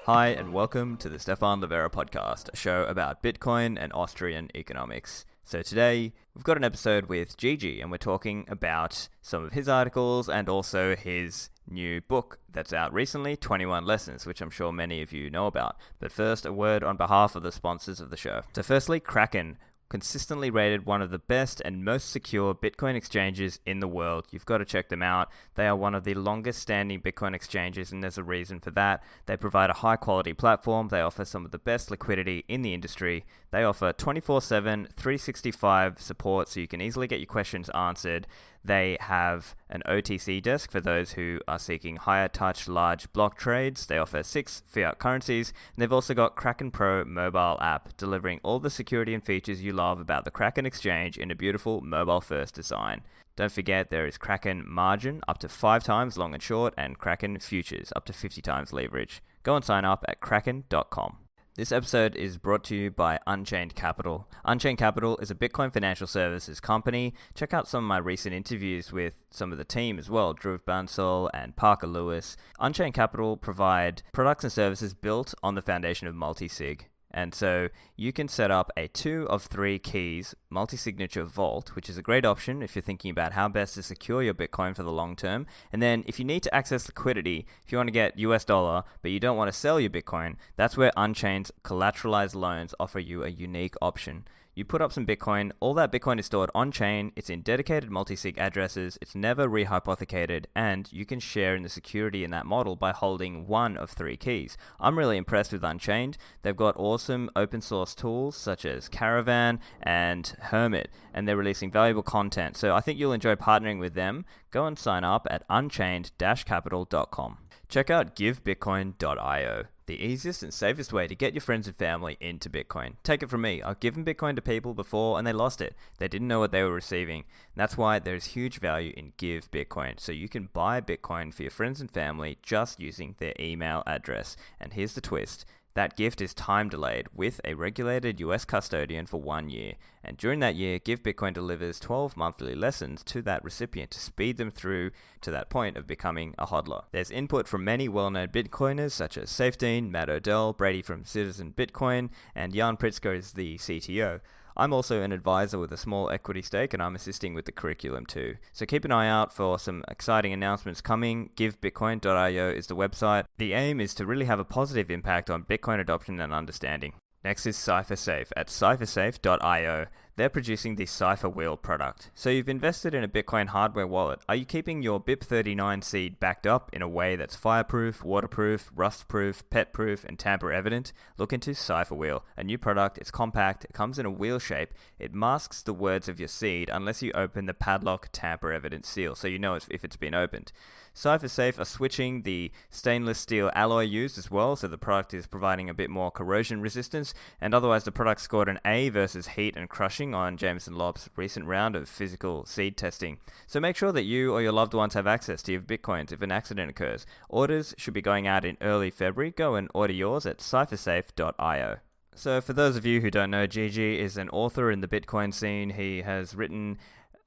Hi, and welcome to the Stefan Livera podcast, a show about Bitcoin and Austrian economics. So today, we've got an episode with Gigi, and we're talking about some of his articles and also his new book that's out recently, 21 Lessons, which I'm sure many of you know about. But first, a word on behalf of the sponsors of the show. So firstly, Kraken, consistently rated one of the best and most secure Bitcoin exchanges in the world. You've got to check them out. They are one of the longest standing Bitcoin exchanges, and there's a reason for that. They provide a high quality platform. They offer some of the best liquidity in the industry. They offer 24/7, 365 support, so you can easily get your questions answered. They have an OTC desk for those who are seeking higher touch large block trades. They offer 6 fiat currencies, and they've also got Kraken Pro mobile app, delivering all the security and features you love about the Kraken exchange in a beautiful mobile first design. Don't forget there is Kraken Margin, up to 5 times long and short, and Kraken Futures, up to 50 times leverage. Go and sign up at kraken.com. This episode is brought to you by Unchained Capital. Unchained Capital is a Bitcoin financial services company. Check out some of my recent interviews with some of the team as well, Drew Bansal and Parker Lewis. Unchained Capital provide products and services built on the foundation of multi-sig. And so you can set up a 2 of 3 keys multi-signature vault, which is a great option if you're thinking about how best to secure your Bitcoin for the long term. And then if you need to access liquidity, if you want to get US dollar, but you don't want to sell your Bitcoin, that's where Unchained's collateralized loans offer you a unique option. You put up some Bitcoin, all that Bitcoin is stored on-chain, it's in dedicated multi-sig addresses, it's never rehypothecated, and you can share in the security in that model by holding 1 of 3 keys. I'm really impressed with Unchained. They've got awesome open source tools such as Caravan and Hermit, and they're releasing valuable content. So I think you'll enjoy partnering with them. Go and sign up at unchained-capital.com. Check out givebitcoin.io, the easiest and safest way to get your friends and family into Bitcoin. Take it from me, I've given Bitcoin to people before and they lost it. They didn't know what they were receiving. And that's why there's huge value in Give Bitcoin. So you can buy Bitcoin for your friends and family just using their email address. And here's the twist. That gift is time delayed with a regulated US custodian for 1 year. And during that year, Give Bitcoin delivers 12 monthly lessons to that recipient to speed them through to that point of becoming a hodler. There's input from many well-known Bitcoiners such as Safedine, Matt Odell, Brady from Citizen Bitcoin, and Jan Pritzker is the CTO. I'm also an advisor with a small equity stake, and I'm assisting with the curriculum too. So keep an eye out for some exciting announcements coming. GiveBitcoin.io is the website. The aim is to really have a positive impact on Bitcoin adoption and understanding. Next is CipherSafe at CipherSafe.io. They're producing the Cipher Wheel product. So you've invested in a Bitcoin hardware wallet. Are you keeping your BIP39 seed backed up in a way that's fireproof, waterproof, rustproof, petproof, and tamper evident? Look into Cipher Wheel, a new product. It's compact, it comes in a wheel shape, it masks the words of your seed unless you open the padlock tamper evident seal, so you know if it's been opened. CipherSafe are switching the stainless steel alloy used as well, so the product is providing a bit more corrosion resistance, and otherwise the product scored an A versus heat and crushing on Jameson Lobb's recent round of physical seed testing. So make sure that you or your loved ones have access to your Bitcoins if an accident occurs. Orders should be going out in early February. Go and order yours at CipherSafe.io. So for those of you who don't know, Gigi is an author in the Bitcoin scene. He has written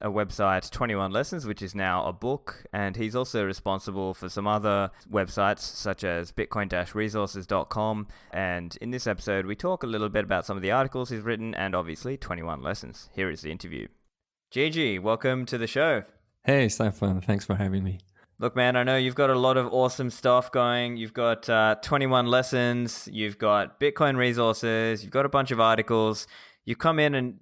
a website, 21 Lessons, which is now a book, and he's also responsible for some other websites such as bitcoin-resources.com. And in this episode, we talk a little bit about some of the articles he's written and obviously 21 Lessons. Here is the interview. Gigi, welcome to the show. Hey, Stefan, thanks for having me. Look, man, I know you've got a lot of awesome stuff going. You've got 21 Lessons, you've got Bitcoin Resources, you've got a bunch of articles. You come in and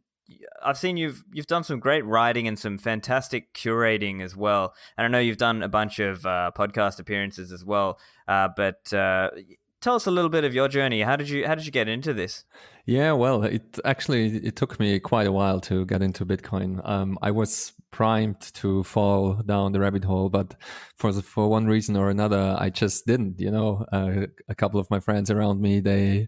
I've seen you've done some great writing and some fantastic curating as well. And I know you've done a bunch of podcast appearances as well. But tell us a little bit of your journey. How did you get into this? Yeah, well, it took me quite a while to get into Bitcoin. I was primed to fall down the rabbit hole, but for one reason or another, I just didn't. A couple of my friends around me, they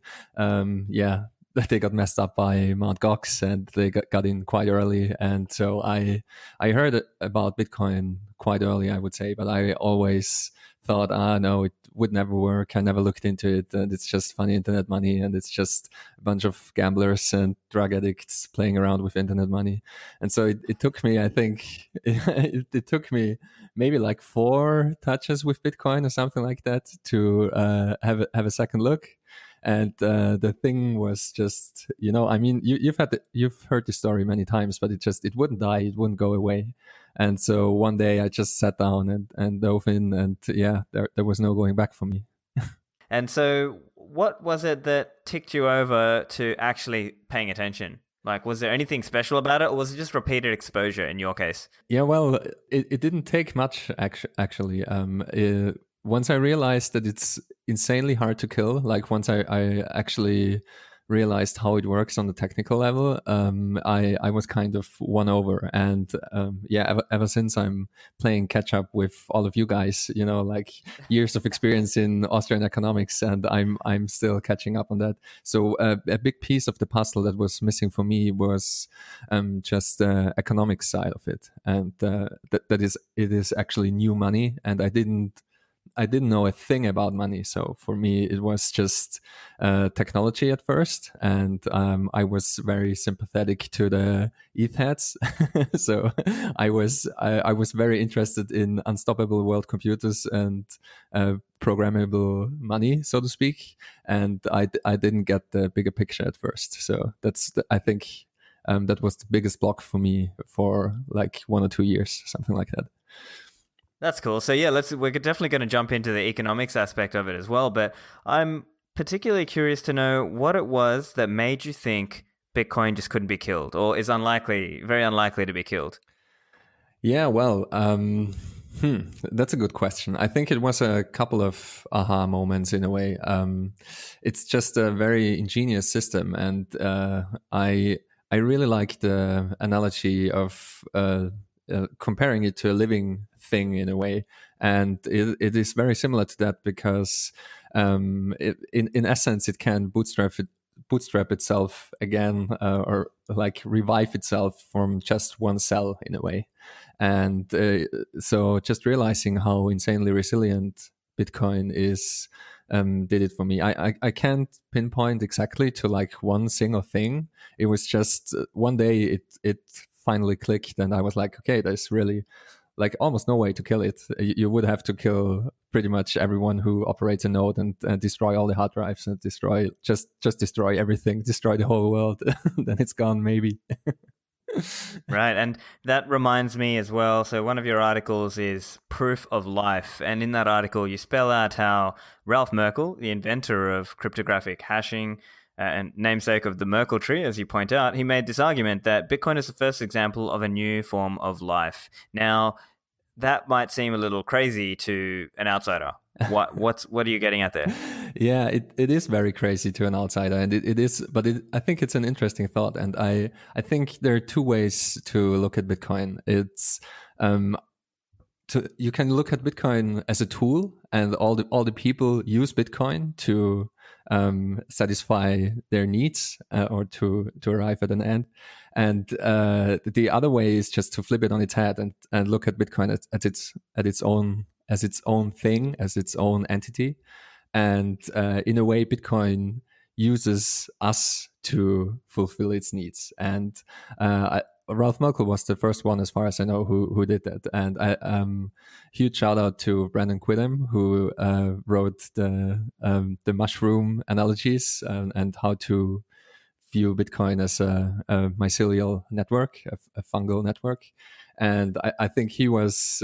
they got messed up by Mt. Gox, and they got in quite early. And so I heard about Bitcoin quite early, I would say, but I always thought, no, it would never work. I never looked into it, and it's just funny internet money, and it's just a bunch of gamblers and drug addicts playing around with internet money. And so it took me, I think, it took me maybe like 4 touches with Bitcoin or something like that to have a second look. And the thing was just, I mean, you've heard the story many times, but it wouldn't die, it wouldn't go away. And so one day I just sat down and dove in, and yeah, there was no going back for me. And so what was it that ticked you over to actually paying attention? Like, was there anything special about it, or was it just repeated exposure in your case? Yeah, well, it didn't take much, actually. Once I realized that it's insanely hard to kill, like once I actually realized how it works on the technical level, I was kind of won over. And ever since I'm playing catch up with all of you guys, like years of experience in Austrian economics, and I'm still catching up on that. So a big piece of the puzzle that was missing for me was just the economic side of it, and it is actually new money, and I didn't know a thing about money. So for me, it was just technology at first. And I was very sympathetic to the ETH heads. So I was very interested in unstoppable world computers and programmable money, so to speak. And I didn't get the bigger picture at first. So I think that was the biggest block for me for like 1 or 2 years, something like that. That's cool. So yeah, we're definitely going to jump into the economics aspect of it as well. But I'm particularly curious to know what it was that made you think Bitcoin just couldn't be killed, or is very unlikely to be killed. Yeah, well, that's a good question. I think it was a couple of aha moments in a way. It's just a very ingenious system, and I really like the analogy of comparing it to a living thing in a way, and it is very similar to that because in essence it can bootstrap itself again, or like revive itself from just one cell in a way. And so just realizing how insanely resilient Bitcoin is did it for me. I can't pinpoint exactly to like one single thing. It was just one day it finally clicked, and I was like, okay, there's really like almost no way to kill it. You would have to kill pretty much everyone who operates a node and destroy all the hard drives and destroy everything, destroy the whole world. Then it's gone, maybe. Right, and that reminds me as well. So one of your articles is Proof of Life, and in that article you spell out how Ralph Merkle, the inventor of cryptographic hashing and namesake of the Merkle tree, as you point out, he made this argument that Bitcoin is the first example of a new form of life. Now, that might seem a little crazy to an outsider. What are you getting at there? Yeah, it is very crazy to an outsider, and it is, but I think it's an interesting thought, and I think there are 2 ways to look at Bitcoin. It's you can look at Bitcoin as a tool, and all the people use Bitcoin to satisfy their needs or to arrive at an end. And the other way is just to flip it on its head and look at Bitcoin at its own thing, as its own entity. And in a way, Bitcoin uses us to fulfill its needs. And Ralph Merkle was the first one, as far as I know, who did that. And huge shout out to Brandon Quidham, who wrote the mushroom analogies and how to view Bitcoin as a mycelial network, a fungal network. And I think he was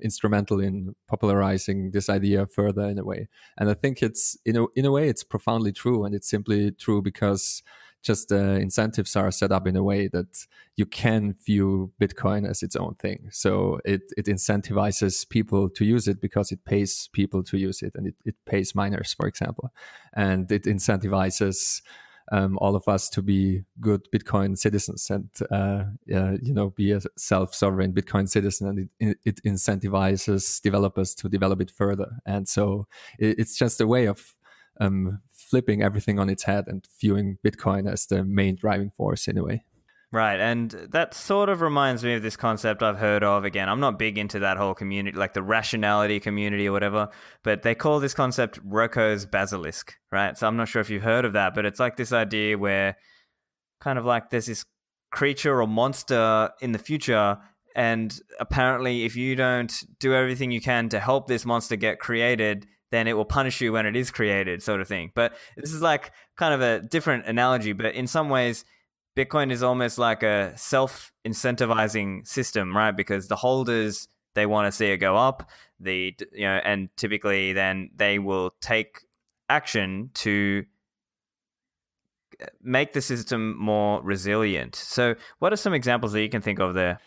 instrumental in popularizing this idea further in a way. And I think it's in a way it's profoundly true, and it's simply true because just the incentives are set up in a way that you can view Bitcoin as its own thing. So it incentivizes people to use it because it pays people to use it, and it pays miners, for example, and it incentivizes all of us to be good Bitcoin citizens and be a self-sovereign Bitcoin citizen, and it incentivizes developers to develop it further. And so it's just a way of flipping everything on its head and viewing Bitcoin as the main driving force in a way. Right, and that sort of reminds me of this concept I've heard of. Again, I'm not big into that whole community, like the rationality community or whatever, but they call this concept Roko's basilisk, right? So I'm not sure if you've heard of that, but it's like this idea where kind of like there's this creature or monster in the future, and apparently if you don't do everything you can to help this monster get created, then it will punish you when it is created, sort of thing. But this is like kind of a different analogy, but in some ways Bitcoin is almost like a self-incentivizing system, right? Because the holders, they want to see it go up, and typically then they will take action to make the system more resilient. So what are some examples that you can think of there?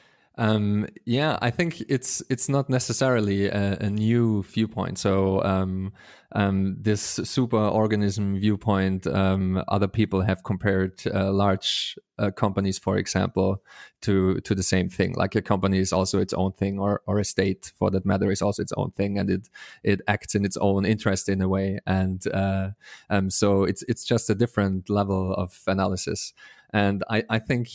Yeah, I think it's not necessarily a new viewpoint. So this superorganism viewpoint, other people have compared large companies, for example, to the same thing. Like a company is also its own thing, or a state, for that matter, is also its own thing, and it acts in its own interest in a way. And so it's just a different level of analysis. And I think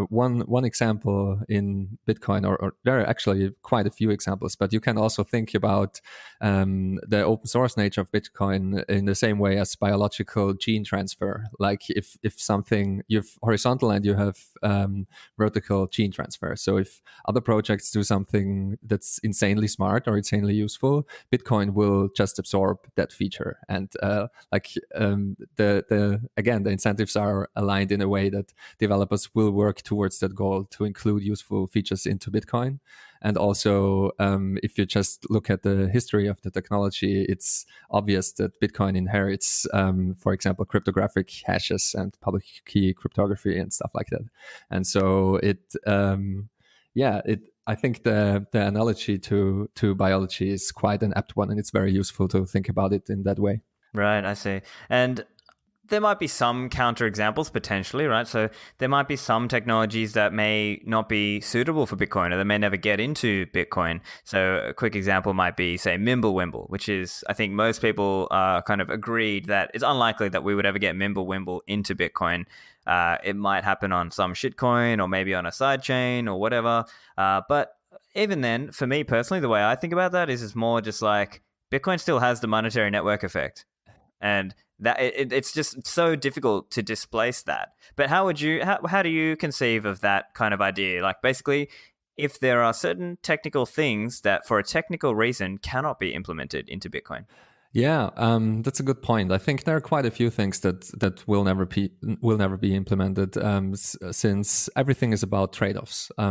one example in Bitcoin, or there are actually quite a few examples, but you can also think about the open source nature of Bitcoin in the same way as biological gene transfer. Like if something, you've horizontal and you have vertical gene transfer. So if other projects do something that's insanely smart or insanely useful, Bitcoin will just absorb that feature. And the incentives are aligned in a way that developers will work towards that goal to include useful features into Bitcoin. And also, if you just look at the history of the technology, it's obvious that Bitcoin inherits, for example, cryptographic hashes and public key cryptography and stuff like that. And so I think the analogy to biology is quite an apt one, and it's very useful to think about it in that way. Right, I see. And there might be some counterexamples potentially, right? So there might be some technologies that may not be suitable for Bitcoin, or they may never get into Bitcoin. So a quick example might be, say, Mimblewimble, which is, I think most people are kind of agreed that it's unlikely that we would ever get Mimblewimble into Bitcoin. It might happen on some shitcoin or maybe on a sidechain or whatever. But even then, for me personally, the way I think about that is it's more just like Bitcoin still has the monetary network effect. And that it's just so difficult to displace that. But how do you conceive of that kind of idea? Like basically, if there are certain technical things that for a technical reason cannot be implemented into Bitcoin. Yeah, that's a good point. I think there are quite a few things that will never be implemented, since everything is about trade-offs. We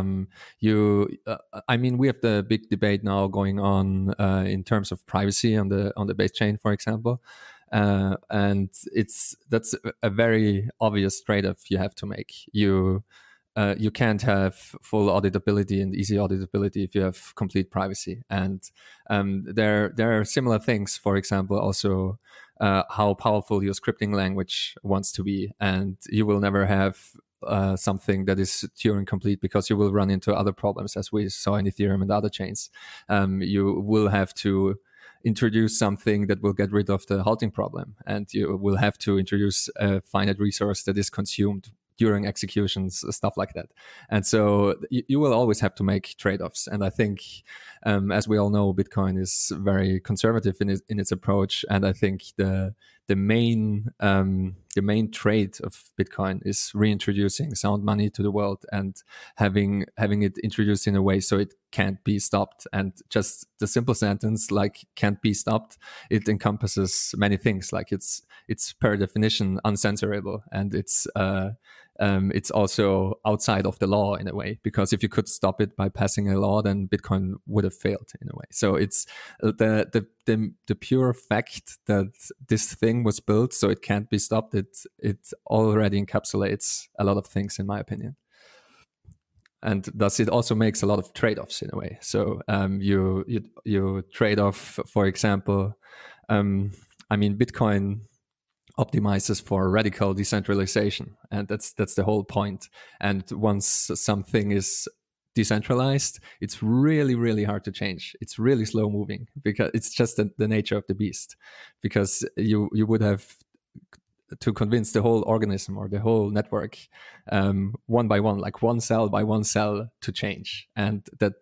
have the big debate now going on in terms of privacy on the base chain, for example. And that's a very obvious trade-off you have to make. You can't have full auditability and easy auditability if you have complete privacy. And there are similar things. For example, also how powerful your scripting language wants to be, and you will never have something that is Turing complete, because you will run into other problems, as we saw in Ethereum and other chains. You will have to introduce something that will get rid of the halting problem, and you will have to introduce a finite resource that is consumed during executions, stuff like that. And so you will always have to make trade-offs. And I think, as we all know, Bitcoin is very conservative in its approach. And I think the main trait of Bitcoin is reintroducing sound money to the world and having it introduced in a way so it can't be stopped. And just the simple sentence like "can't be stopped," it encompasses many things. Like it's per definition uncensorable, and it's also outside of the law in a way, because if you could stop it by passing a law, then Bitcoin would have failed in a way. So it's the pure fact that this thing was built so it can't be stopped. It already encapsulates a lot of things, in my opinion. And thus it also makes a lot of trade-offs in a way. So you trade off, for example, Bitcoin optimizes for radical decentralization, and that's the whole point. And once something is decentralized, it's really, really hard to change. It's really slow moving because it's just the nature of the beast. Because you would have to convince the whole organism or the whole network, one by one, like one cell by one cell, to change. And that,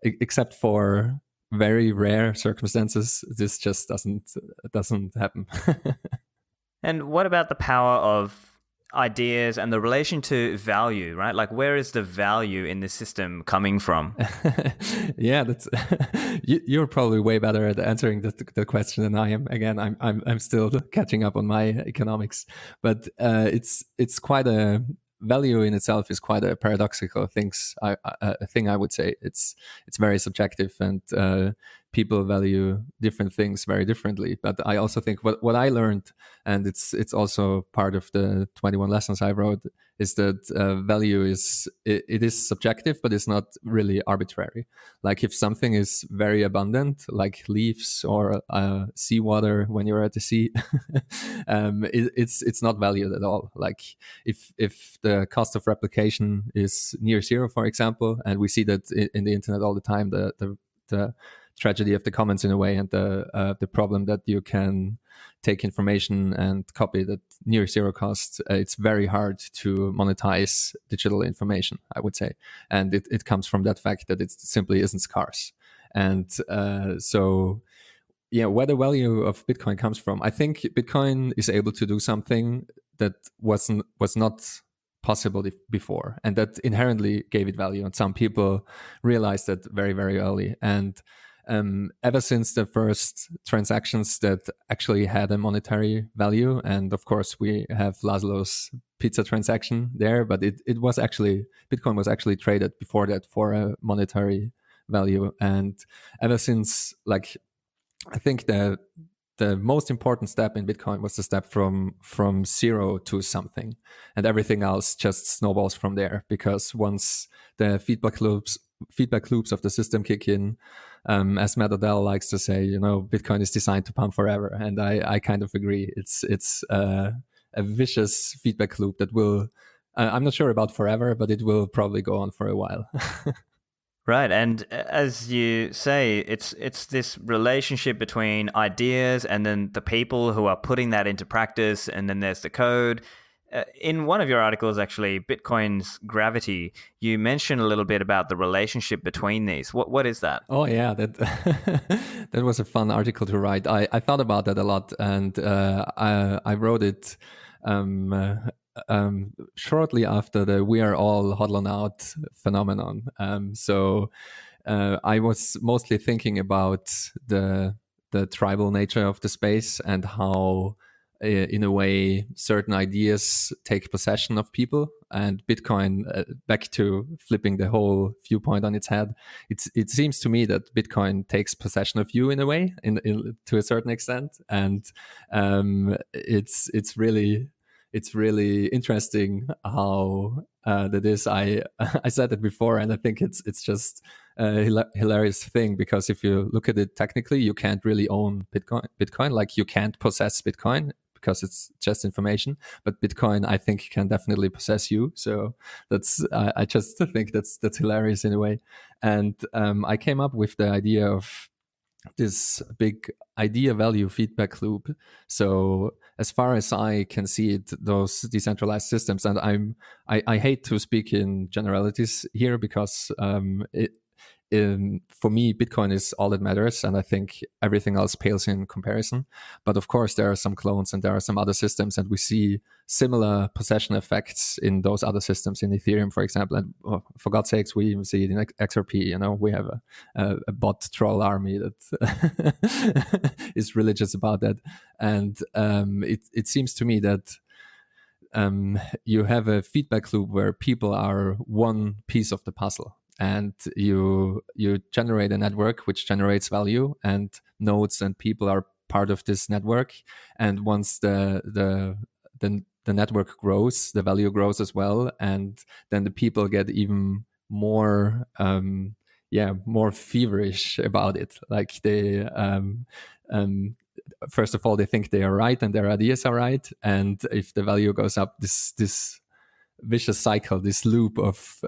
except for very rare circumstances, this just doesn't happen. And what about the power of ideas and the relation to value, right? Like, where is the value in this system coming from? Yeah, that's you're probably way better at answering the question than I am. Again, I'm still catching up on my economics, but it's quite a value in itself is quite a paradoxical thing. I would say it's very subjective, and people value different things very differently. But I also think what I learned, and it's also part of the 21 lessons I wrote, is that value it is subjective, but it's not really arbitrary. Like if something is very abundant, like leaves or seawater when you're at the sea, it's not valued at all. Like if the cost of replication is near zero, for example, and we see that in the internet all the time, the tragedy of the commons in a way, and the problem that you can take information and copy that near zero cost. It's very hard to monetize digital information, I would say, and it comes from that fact that it simply isn't scarce. And so yeah, where the value of Bitcoin comes from, I think Bitcoin is able to do something that was not possible before, and that inherently gave it value. And some people realized that very, very early. And ever since the first transactions that actually had a monetary value, and of course we have Laszlo's pizza transaction there, but it was actually, Bitcoin was actually traded before that for a monetary value. And ever since, like, I think the most important step in Bitcoin was the step from zero to something, and everything else just snowballs from there. Because once the feedback loops of the system kick in, as Matt Odell likes to say, Bitcoin is designed to pump forever, and I kind of agree. It's a vicious feedback loop that will, I'm not sure about forever, but it will probably go on for a while. Right, and as you say, it's this relationship between ideas and then the people who are putting that into practice, and then there's the code. In one of your articles, actually, Bitcoin's gravity, you mentioned a little bit about the relationship between these. What is that? Oh yeah, that that was a fun article to write. I thought about that a lot, and I wrote it shortly after the "we are all hodling out" phenomenon. So I was mostly thinking about the tribal nature of the space, and how in a way certain ideas take possession of people. And Bitcoin, back to flipping the whole viewpoint on its head, it seems to me that Bitcoin takes possession of you in a way, to a certain extent. And it's really interesting how that is. I said it before, and I think it's just a hilarious thing, because if you look at it technically, you can't really own Bitcoin. Like, you can't possess Bitcoin because it's just information, but Bitcoin, I think, can definitely possess you. So that's I just think that's hilarious in a way. And I came up with the idea of this big idea value feedback loop. So as far as I can see it, those decentralized systems, and I hate to speak in generalities here, because for me, Bitcoin is all that matters, and I think everything else pales in comparison. But of course, there are some clones and there are some other systems, and we see similar possession effects in those other systems, in Ethereum, for example. And for God's sakes, we even see it in XRP. We have a bot troll army that is religious about that. And it seems to me that you have a feedback loop where people are one piece of the puzzle, and you generate a network which generates value, and nodes and people are part of this network. And once the network grows, the value grows as well, and then the people get even more more feverish about it. Like, they first of all, they think they are right and their ideas are right, and if the value goes up, this vicious cycle, this loop of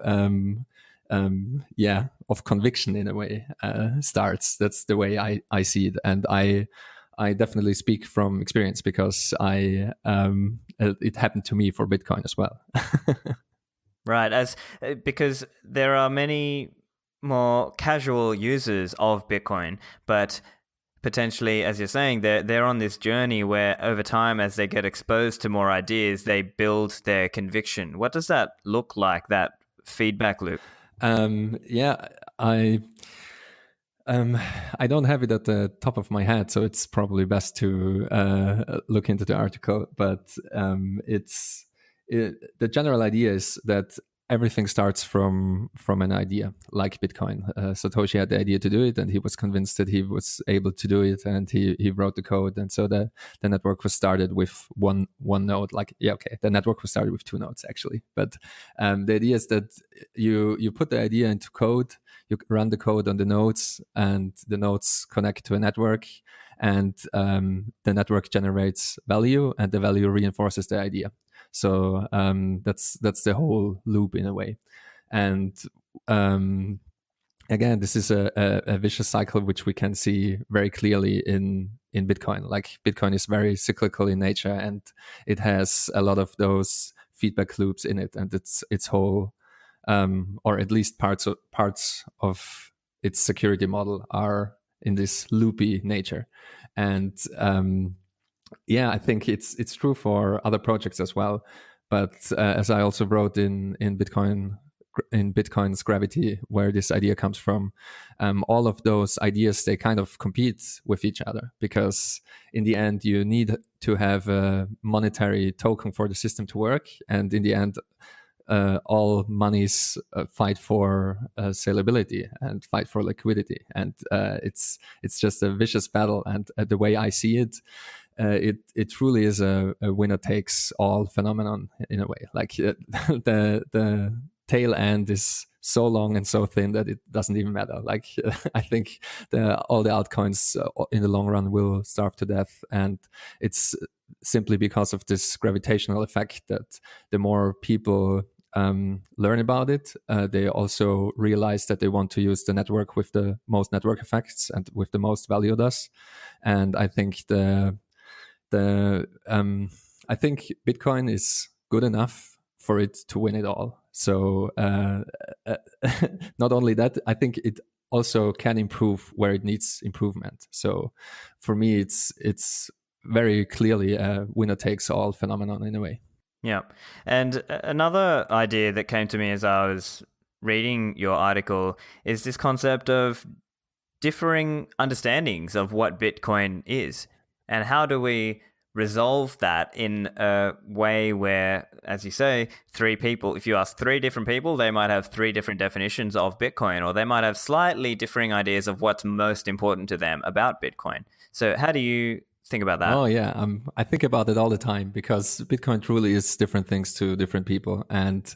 of conviction in a way starts. That's the way I see it, and I definitely speak from experience because it happened to me for Bitcoin as well. Right, because there are many more casual users of Bitcoin, but potentially, as you're saying, they're on this journey where over time, as they get exposed to more ideas, they build their conviction. What does that look like, that feedback loop? I don't have it at the top of my head, so it's probably best to look into the article. But the general idea is that everything starts from an idea, like Bitcoin. Satoshi had the idea to do it, and he was convinced that he was able to do it, and he wrote the code, and so the network was started with one node. The network was started with two nodes actually, but the idea is that you put the idea into code, you run the code on the nodes, and the nodes connect to a network, and the network generates value, and the value reinforces the idea. So that's the whole loop in a way. And again, this is a vicious cycle which we can see very clearly in Bitcoin. Like Bitcoin is very cyclical in nature, and it has a lot of those feedback loops in it, and its whole or at least parts of its security model are in this loopy nature. And I think it's true for other projects as well. But as I also wrote in Bitcoin's Gravity, where this idea comes from, all of those ideas, they kind of compete with each other, because in the end you need to have a monetary token for the system to work, and in the end all monies fight for salability and fight for liquidity, and it's just a vicious battle. And the way I see it, it truly is a winner takes all phenomenon in a way. Like the tail end is so long and so thin that it doesn't even matter. Like I think all the altcoins in the long run will starve to death, and it's simply because of this gravitational effect that the more people learn about it, they also realize that they want to use the network with the most network effects and with the most value thus. And I think I think Bitcoin is good enough for it to win it all. So not only that, I think it also can improve where it needs improvement. So for me, it's very clearly a winner takes all phenomenon in a way. Yeah. And another idea that came to me as I was reading your article is this concept of differing understandings of what Bitcoin is, and how do we resolve that in a way where, as you say, if you ask three different people, they might have three different definitions of Bitcoin, or they might have slightly differing ideas of what's most important to them about Bitcoin. So how do you think about that? Oh yeah, I think about it all the time, because Bitcoin truly is different things to different people, and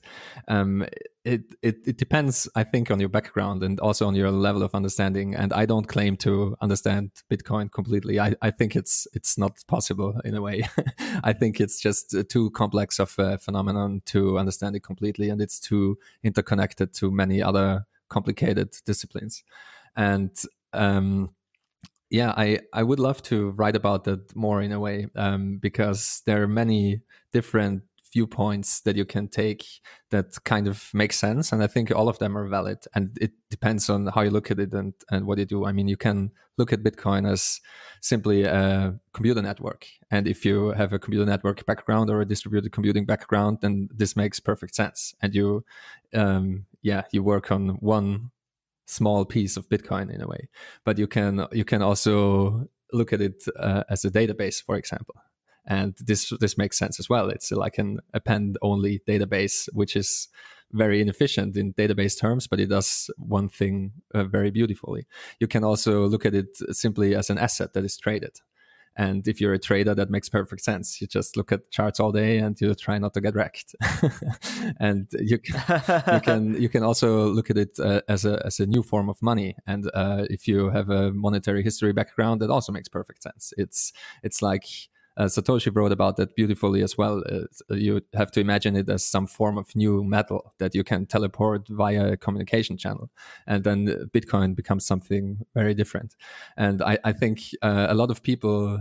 it depends, I think, on your background and also on your level of understanding. And I don't claim to understand Bitcoin completely. I think it's not possible in a way. I think it's just too complex of a phenomenon to understand it completely, and it's too interconnected to many other complicated disciplines. And I would love to write about that more in a way, because there are many different viewpoints that you can take that kind of make sense, and I think all of them are valid, and it depends on how you look at it and what you do. I mean, you can look at Bitcoin as simply a computer network, and if you have a computer network background or a distributed computing background, then this makes perfect sense, and you work on one small piece of Bitcoin in a way. But you can also look at it as a database, for example, and this makes sense as well. It's like an append-only database, which is very inefficient in database terms, but it does one thing very beautifully. You can also look at it simply as an asset that is traded. And if you're a trader, that makes perfect sense. You just look at charts all day and you try not to get wrecked. And you can also look at it as a new form of money. And if you have a monetary history background, that also makes perfect sense. It's like Satoshi wrote about that beautifully as well. You have to imagine it as some form of new metal that you can teleport via a communication channel, and then Bitcoin becomes something very different. And I think a lot of people.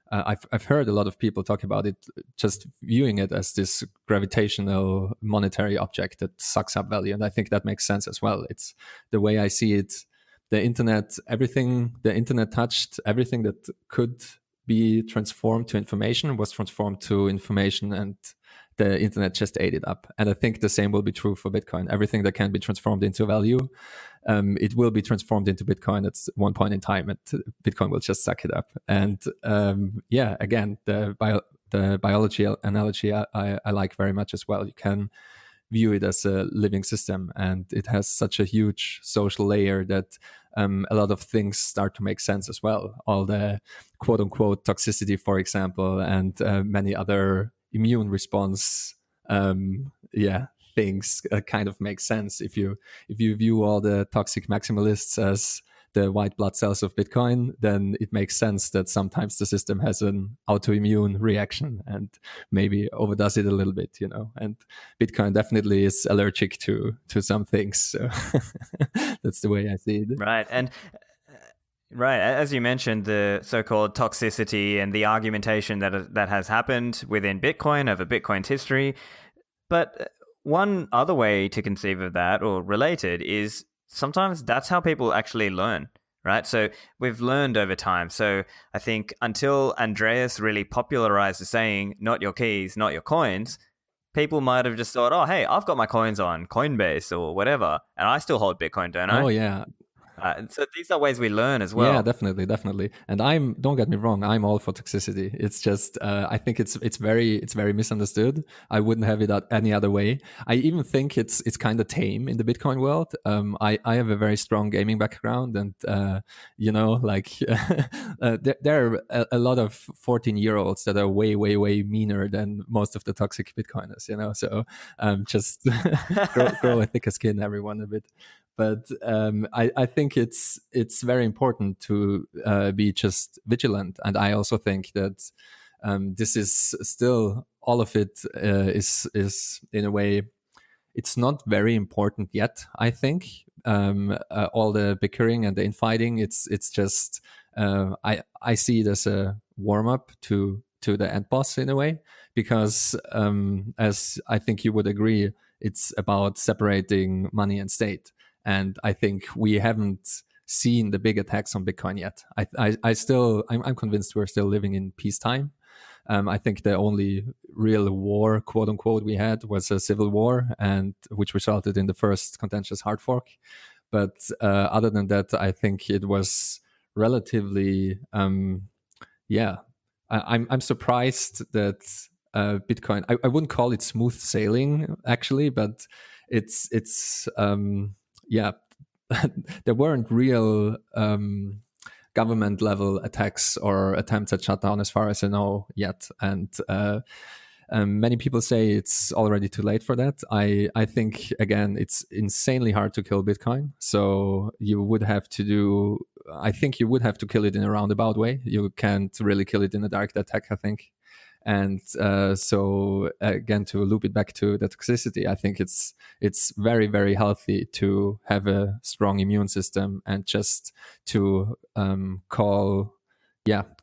I've heard a lot of people talk about it, just viewing it as this gravitational monetary object that sucks up value, and I think that makes sense as well. It's the way I see it. The internet, everything the internet touched, everything that could be transformed to information was transformed to information, and the internet just ate it up. And I think the same will be true for Bitcoin. Everything that can be transformed into value, it will be transformed into Bitcoin at one point in time, and Bitcoin will just suck it up. And again, the biology analogy I like very much as well. You can view it as a living system, and it has such a huge social layer that a lot of things start to make sense as well. All the quote unquote toxicity, for example, and many other immune response things kind of make sense if you view all the toxic maximalists as the white blood cells of Bitcoin. Then it makes sense that sometimes the system has an autoimmune reaction and maybe overdoes it a little bit, and Bitcoin definitely is allergic to some things. So that's the way I see it. Right. And right, as you mentioned, the so-called toxicity and the argumentation that has happened within Bitcoin over Bitcoin's history. But one other way to conceive of that, or related, is sometimes that's how people actually learn, right? So we've learned over time. So I think until Andreas really popularized the saying, not your keys, not your coins, people might have just thought, oh, hey, I've got my coins on Coinbase or whatever, and I still hold Bitcoin, don't I? Oh, yeah. So these are ways we learn as well. Yeah, definitely. And don't get me wrong, I'm all for toxicity. It's just I think it's very misunderstood. I wouldn't have it any other way. I even think it's kind of tame in the Bitcoin world. I have a very strong gaming background, and there are a lot of 14-year-olds that are way meaner than most of the toxic Bitcoiners. So just grow a thicker skin, everyone, a bit. But I think it's very important to be just vigilant, and I also think that this is still, all of it is in a way, it's not very important yet. I think all the bickering and the infighting, it's just I see it as a warm up to the end boss in a way, because as I think you would agree, it's about separating money and state. And I think we haven't seen the big attacks on Bitcoin yet. I'm convinced we're still living in peacetime. I think the only real war, quote unquote, we had was a civil war, and which resulted in the first contentious hard fork. But other than that, I think it was relatively, I'm surprised that Bitcoin. I wouldn't call it smooth sailing actually, but it's there weren't real government level attacks or attempts at shutdown as far as I know yet. And many people say it's already too late for that. I think, again, it's insanely hard to kill Bitcoin. So you would have to kill it in a roundabout way. You can't really kill it in a direct attack, I think. And so again, to loop it back to the toxicity, I think it's very, very healthy to have a strong immune system and just to call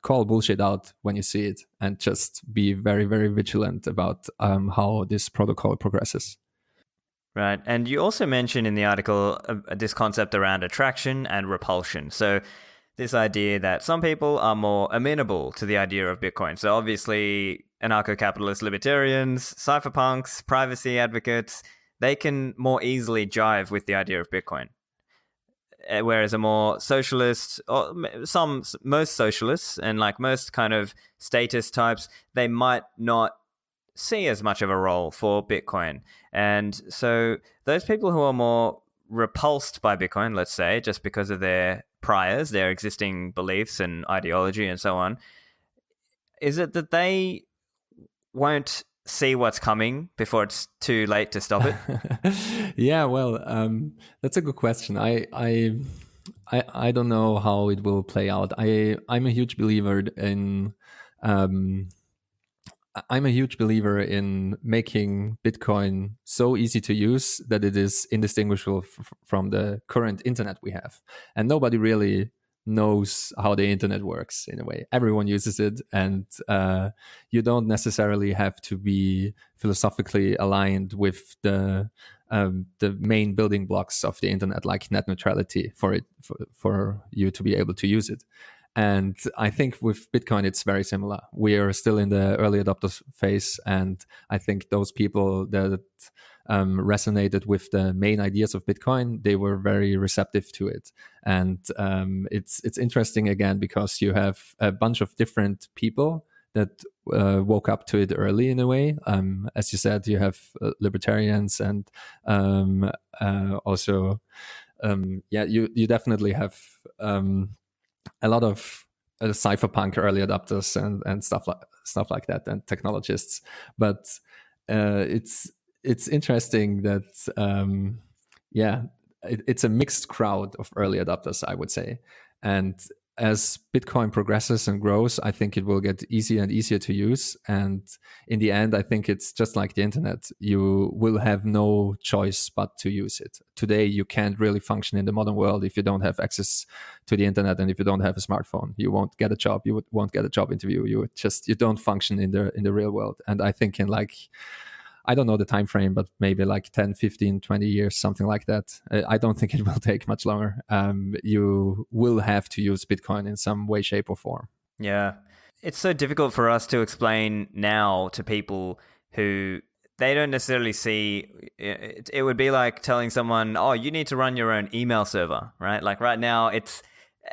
bullshit out when you see it, and just be very, very vigilant about how this protocol progresses. Right. And you also mentioned in the article this concept around attraction and repulsion. So this idea that some people are more amenable to the idea of Bitcoin. So obviously, anarcho-capitalist libertarians, cypherpunks, privacy advocates, they can more easily jive with the idea of Bitcoin. Whereas a more socialist, or most socialists and like most kind of status types, they might not see as much of a role for Bitcoin. And so those people who are more repulsed by Bitcoin, let's say, just because of their priors, their existing beliefs and ideology and so on, is it that they won't see what's coming before it's too late to stop it? Yeah, well, that's a good question. I don't know how it will play out. I'm a huge believer in I'm a huge believer in making Bitcoin so easy to use that it is indistinguishable from the current internet we have. And nobody really knows how the internet works in a way. Everyone uses it, and you don't necessarily have to be philosophically aligned with the main building blocks of the internet, like net neutrality, for you to be able to use it. And I think with Bitcoin, it's very similar. We are still in the early adopter phase. And I think those people that resonated with the main ideas of Bitcoin, they were very receptive to it. And it's interesting, again, because you have a bunch of different people that woke up to it early in a way. As you said, you have libertarians and also, you definitely have a lot of cypherpunk early adopters and stuff like that, and technologists. But it's interesting that it's a mixed crowd of early adopters, I would say. And as Bitcoin progresses and grows, I think it will get easier and easier to use. And in the end, I think it's just like the internet. You will have no choice but to use it. Today, you can't really function in the modern world if you don't have access to the internet, and if you don't have a smartphone. You won't get a job. You won't get a job interview. You don't function in the real world. And I think in I don't know the time frame, but maybe 10, 15, 20 years, something like that. I don't think it will take much longer. You will have to use Bitcoin in some way, shape, or form. Yeah. It's so difficult for us to explain now to people who they don't necessarily see. It would be like telling someone, oh, you need to run your own email server, right? Like right now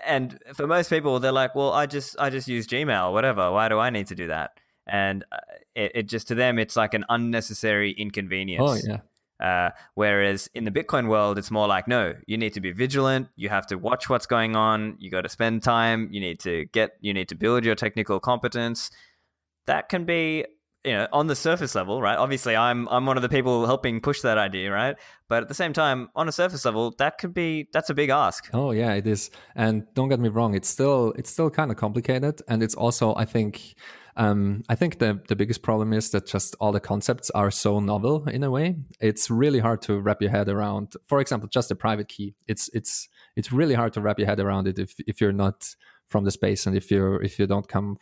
and for most people, they're like, well, I just use Gmail, whatever. Why do I need to do that? And it just, to them, it's like an unnecessary inconvenience. Oh, yeah. Whereas in the Bitcoin world, it's more like, no, you need to be vigilant. You have to watch what's going on. You got to spend time. You need to build your technical competence. That can be, on the surface level, right? Obviously, I'm one of the people helping push that idea, right? But at the same time, on a surface level, that's a big ask. Oh yeah, it is. And don't get me wrong, it's still kind of complicated, and it's also, I think the biggest problem is that just all the concepts are so novel in a way. It's really hard to wrap your head around. For example, just a private key. It's really hard to wrap your head around it if you're not from the space, and if you don't come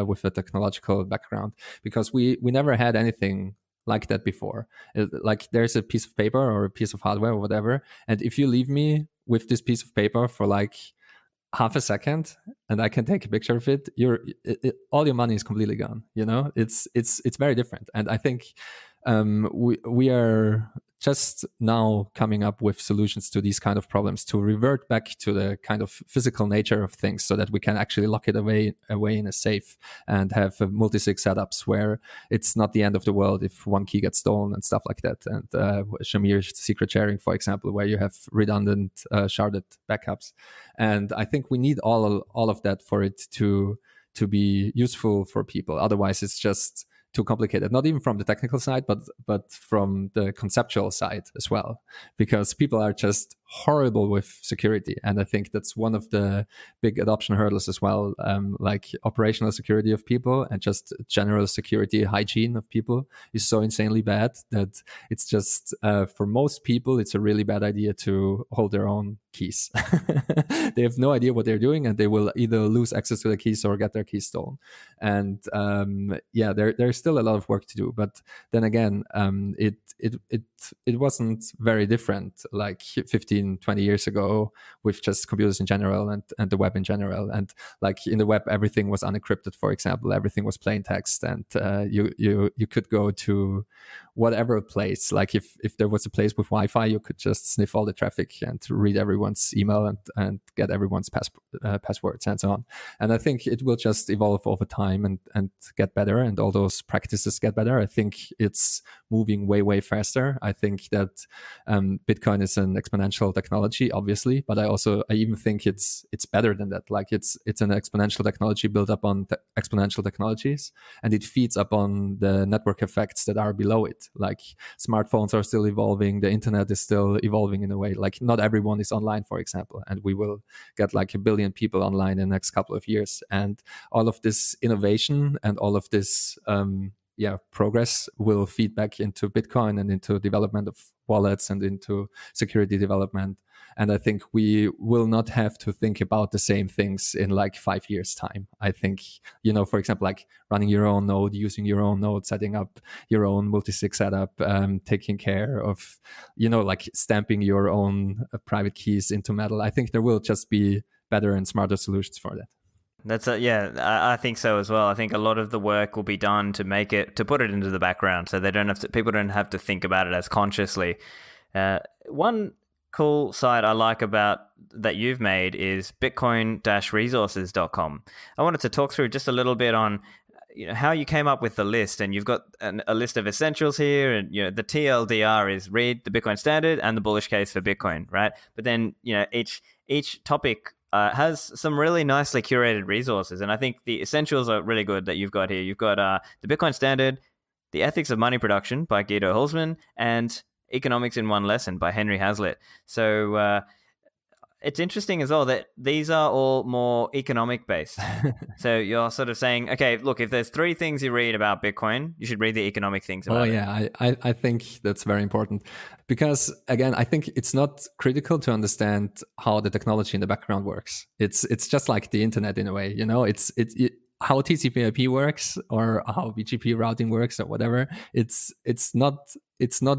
with a technological background, because we never had anything like that before. Like there's a piece of paper or a piece of hardware or whatever, and if you leave me with this piece of paper for half a second and I can take a picture of it, all your money is completely gone. It's very different. And I think we are just now coming up with solutions to these kind of problems, to revert back to the kind of physical nature of things, so that we can actually lock it away in a safe and have multi-sig setups where it's not the end of the world if one key gets stolen and stuff like that. And Shamir's secret sharing, for example, where you have redundant sharded backups. And I think we need all of that for it to be useful for people. Otherwise, it's just too complicated, not even from the technical side, but from the conceptual side as well, because people are just horrible with security. And I think that's one of the big adoption hurdles as well, like operational security of people and just general security hygiene of people is so insanely bad that it's just, for most people, it's a really bad idea to hold their own keys. They have no idea what they're doing, and they will either lose access to the keys or get their keys stolen. And there's still a lot of work to do. But then again, it wasn't very different 15, 20 years ago with just computers in general and the web in general. And in the web, everything was unencrypted, for example. Everything was plain text, and you could go to whatever place. If there was a place with Wi-Fi, you could just sniff all the traffic and read everyone's email and get everyone's passwords and so on. And I think it will just evolve over time and get better, and all those practices get better. I think it's moving way, way faster. I think that Bitcoin is an exponential technology, obviously, but I even think it's better than that. It's an exponential technology built up on exponential technologies, and it feeds up on the network effects that are below it. it. Like smartphones are still evolving, the internet is still evolving in a way. Like not everyone is online, for example, and we will get like 1 billion people online in the next couple of years. And all of this innovation and all of this progress will feed back into Bitcoin and into development of wallets and into security development. And I think we will not have to think about the same things in like 5 years' time. I think, for example, like running your own node, using your own node, setting up your own multi-sig setup, taking care of, like stamping your own private keys into metal. I think there will just be better and smarter solutions for that. I think so as well. I think a lot of the work will be done to put it into the background, so people don't have to think about it as consciously. One cool site I like about that you've made is bitcoin-resources.com. I wanted to talk through just a little bit on how you came up with the list, and you've got a list of essentials here, and the TLDR is read the Bitcoin standard and the bullish case for Bitcoin, right? But then each topic has some really nicely curated resources, and I think the essentials are really good that you've got here. You've got the Bitcoin Standard, The Ethics of Money Production by Guido Hulsmann, and Economics in One Lesson by Henry Hazlitt. So it's interesting as well that these are all more economic based. So you're sort of saying, okay, look, if there's 3 things you read about Bitcoin, you should read the economic things about it. I think that's very important, because again, I think it's not critical to understand how the technology in the background works. It's just like the internet in a way, it's how TCP/IP works or how BGP routing works or whatever. It's not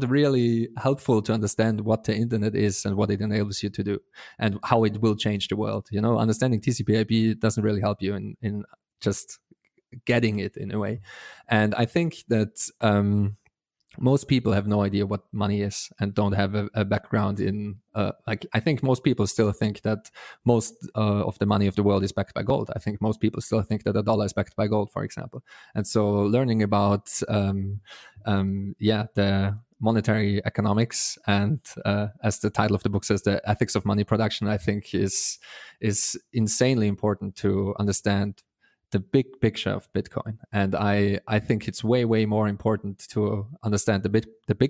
really helpful to understand what the internet is and what it enables you to do and how it will change the world. Understanding TCP/IP doesn't really help you in just getting it in a way. And I think that most people have no idea what money is and don't have a background in I think most people still think that most of the money of the world is backed by gold. I think most people still think that a dollar is backed by gold, for example. And so learning about the monetary economics and as the title of the book says, the ethics of money production, I think is insanely important to understand the big picture of Bitcoin. And I think it's way, way more important to understand the big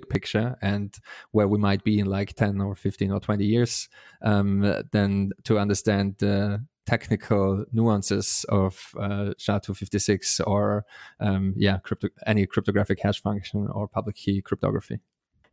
picture and where we might be in like 10 or 15 or 20 years than to understand the technical nuances of SHA-256 or any cryptographic hash function or public key cryptography.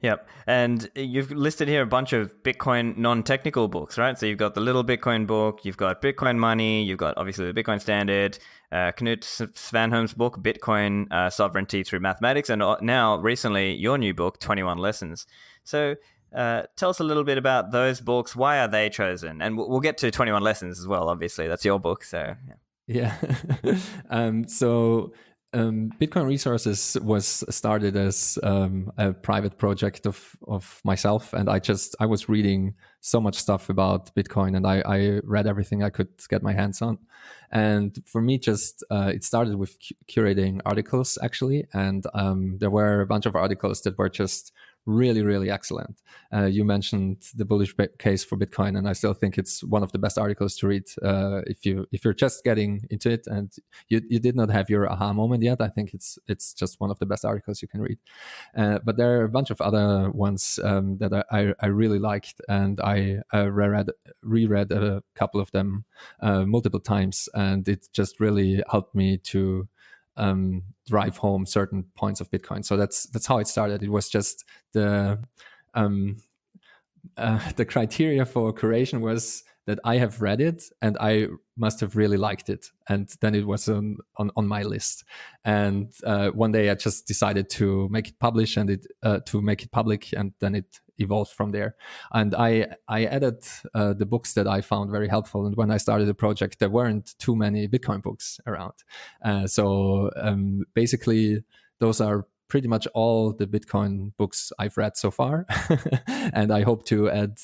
Yep. And you've listed here a bunch of Bitcoin non-technical books, right? So you've got the Little Bitcoin book, you've got Bitcoin Money, you've got obviously the Bitcoin Standard, Knut Svanholm's book, Bitcoin Sovereignty Through Mathematics, and now recently your new book, 21 Lessons. So tell us a little bit about those books. Why are they chosen? And we'll get to 21 Lessons as well, obviously. That's your book, so yeah. Bitcoin Resources was started as a private project of myself, and I was reading so much stuff about Bitcoin, and I read everything I could get my hands on. And for me, it started with curating articles actually, and there were a bunch of articles that were just really, really excellent. You mentioned the bullish case for Bitcoin, and I still think it's one of the best articles to read if you're just getting into it and you did not have your aha moment yet. I think it's just one of the best articles you can read. But there are a bunch of other ones that I really liked, and I reread a couple of them multiple times, and it just really helped me to drive home certain points of Bitcoin. So that's how it started. It was just the criteria for curation was that I have read it and I must have really liked it, and then it was on my list. And one day I just decided to make it publish and to make it public, and then it evolved from there. And I added the books that I found very helpful. And when I started the project, there weren't too many Bitcoin books around. So basically, those are pretty much all the Bitcoin books I've read so far, and I hope to add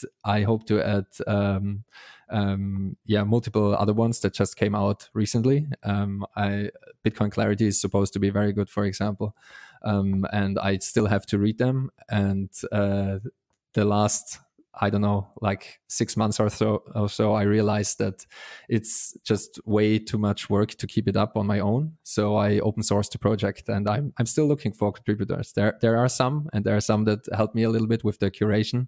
multiple other ones that just came out recently. Bitcoin Clarity is supposed to be very good, for example, and I still have to read them. And the last I don't know, like 6 months or so, I realized that it's just way too much work to keep it up on my own. So I open sourced the project, and I'm still looking for contributors. There are some, and there are some that help me a little bit with the curation.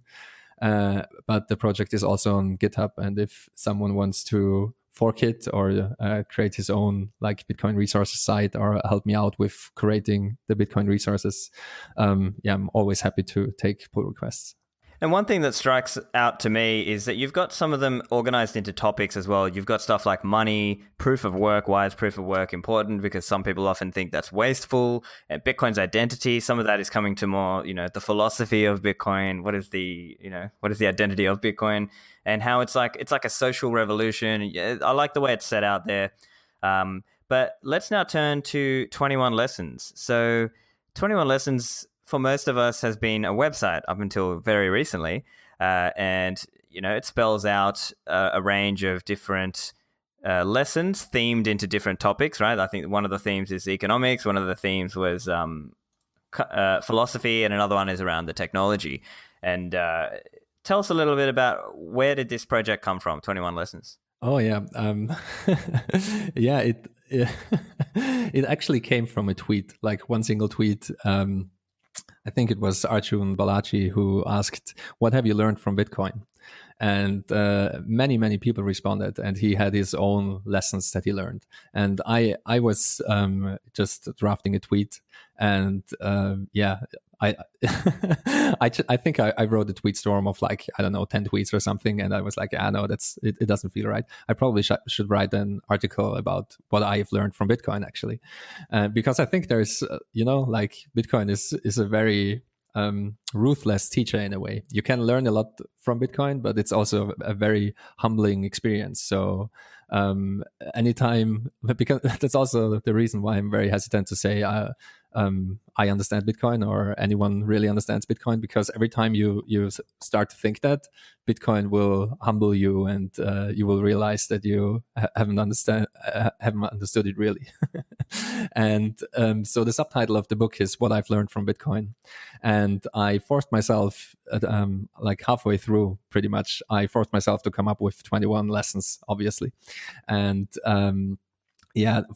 But the project is also on GitHub, and if someone wants to fork it or create his own like Bitcoin resources site or help me out with curating the Bitcoin resources, I'm always happy to take pull requests. And one thing that strikes out to me is that you've got some of them organized into topics as well. You've got stuff like money, proof of work. Why is proof of work important? Because some people often think that's wasteful. And Bitcoin's identity, some of that is coming to more, the philosophy of Bitcoin. What is the identity of Bitcoin, and how it's like a social revolution. I like the way it's set out there. But let's now turn to 21 Lessons. So 21 Lessons, for most of us, has been a website up until very recently. And, it spells out a range of different lessons themed into different topics, right? I think one of the themes is economics. One of the themes was philosophy, and another one is around the technology. And tell us a little bit about where did this project come from, 21 Lessons? Oh, yeah. It it actually came from a tweet, like one single tweet. I think it was Arjun Balaji who asked, "What have you learned from Bitcoin?" And many people responded, and he had his own lessons that he learned. And I was just drafting a tweet, and I I think I wrote a tweet storm of like, I don't know, 10 tweets or something, and I was like, no, it doesn't feel right. I probably should write an article about what I have learned from Bitcoin, actually, because I think there's like Bitcoin is a very ruthless teacher in a way. You can learn a lot from Bitcoin, but it's also a very humbling experience. So anytime, because that's also the reason why I'm very hesitant to say I understand Bitcoin or anyone really understands Bitcoin, because every time you start to think that, Bitcoin will humble you, and you will realize that you haven't understood it really. And so the subtitle of the book is "What I've Learned from Bitcoin," and I forced myself like halfway through, pretty much, I forced myself to come up with 21 lessons, obviously. And